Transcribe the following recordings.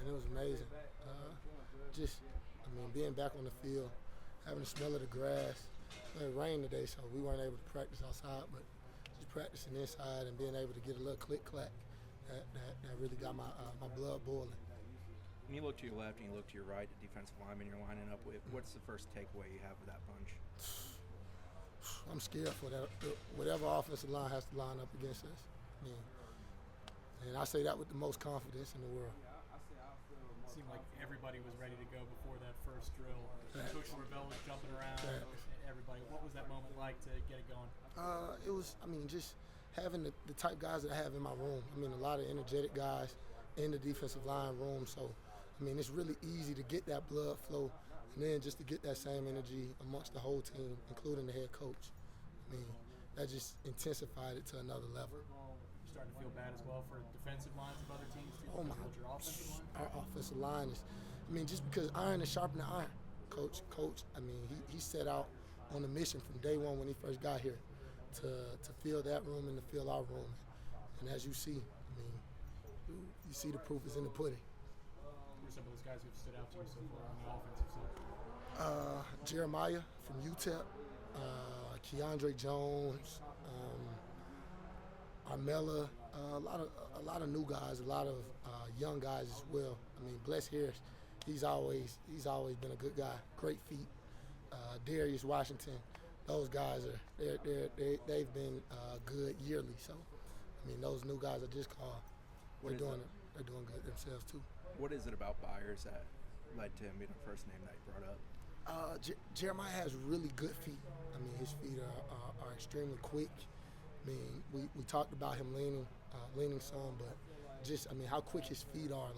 and it was amazing. Being back on the field, having the smell of the grass. It rained today, so we weren't able to practice outside, but just practicing inside and being able to get a little click-clack, that really got my blood boiling. When you look to your left and you look to your right, the defensive lineman you're lining up with, what's the first takeaway you have with that bunch? I'm scared for that. Whatever offensive line has to line up against us. And I say that with the most confidence in the world. It seemed like everybody was ready to go before that first drill. Coach Norvell was jumping around. Everybody. What was that moment like to get it going? It was, just having the type guys that I have in my room. A lot of energetic guys in the defensive line room. So, it's really easy to get that blood flow and then just to get that same energy amongst the whole team, including the head coach. That just intensified it to another level. You're starting to feel bad as well for defensive lines of other teams too? Oh my! Your offensive line? Our offensive line is, just because iron is sharpening iron. Coach, he set out on a mission from day one when he first got here to fill that room and to fill our room. And as you see, you see the proof is in the pudding. Who are some of those guys who've stood out to you so far on the offensive side? Jeremiah from UTEP, Keandre Jones, Armella, a lot of new guys, a lot of young guys as well. Bless Harris, he's always been a good guy, great feet. Darius Washington, those guys they've been good yearly. So, those new guys are just called. They're doing good themselves too. What is it about Byers that led to him being the first name that you brought up? Jeremiah has really good feet. His feet are extremely quick. We talked about him leaning some, but just how quick his feet are.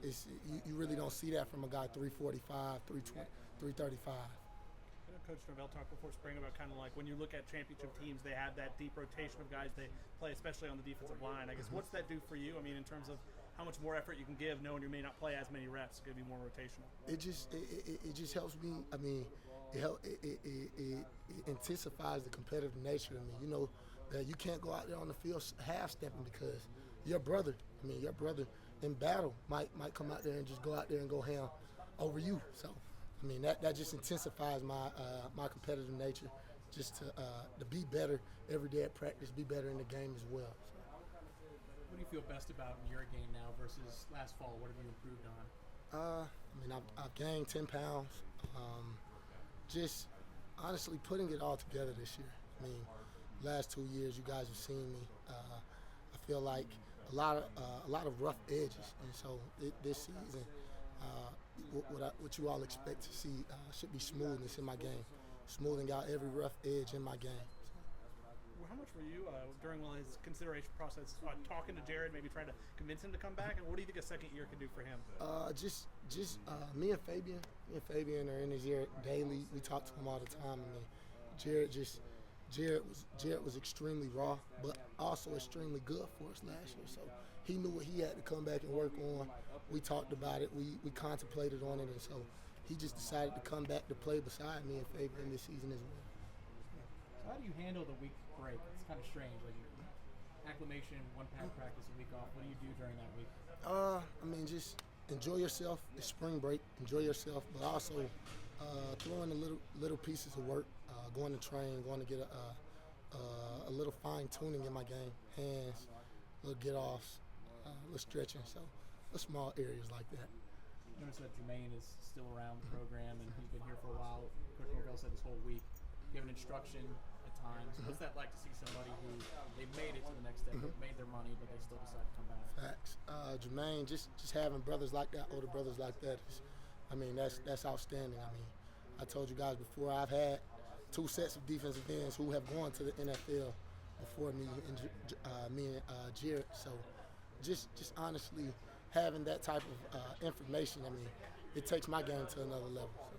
You really don't see that from a guy 345, 320, 335. I know Coach Norvell talked before spring about kind of like when you look at championship teams, they have that deep rotation of guys they play, especially on the defensive line. I guess what's that do for you? In terms of how much more effort you can give, knowing you may not play as many reps, it's going to be more rotational. It just helps me. It intensifies the competitive nature of me. You know that you can't go out there on the field half-stepping because your brother in battle might come out there and just go out there and go ham over you. So. That just intensifies my competitive nature, just to be better every day at practice, be better in the game as well. So. What do you feel best about in your game now versus last fall? What have you improved on? I've gained 10 pounds. Just honestly putting it all together this year. Last 2 years you guys have seen me. I feel like a lot of rough edges, and so this season. What you all expect to see should be smoothness in my game, smoothing out every rough edge in my game. Well, how much were you during his consideration process talking to Jared, maybe trying to convince him to come back? And what do you think a second year can do for him? Just me and Fabian are in his ear daily. We talk to him all the time. Jared was extremely raw, but also extremely good for us last year. So he knew what he had to come back and work on. We talked about it. We contemplated on it, and so he just decided to come back to play beside me and Fabian this season as well. So how do you handle the week break? It's kind of strange. Acclimation, one pad practice, a week off. What do you do during that week? Just enjoy yourself. It's spring break. Enjoy yourself, but also throw in the little pieces of work, going to train, going to get a little fine tuning in my game, hands, little get offs, little stretching. So, the small areas like that. I noticed that Jermaine is still around the program, and he's been here for a while. Coach Norvell said this whole week. Give an instruction at times. What's that like to see somebody who they made it to the next step, made their money, but they still decide to come back? Facts. Jermaine, just having brothers like that, older brothers like that is, that's outstanding. I told you guys before, I've had 2 sets of defensive ends who have gone to the NFL before me and Jared. So just honestly having that type of information, it takes my game to another level. So.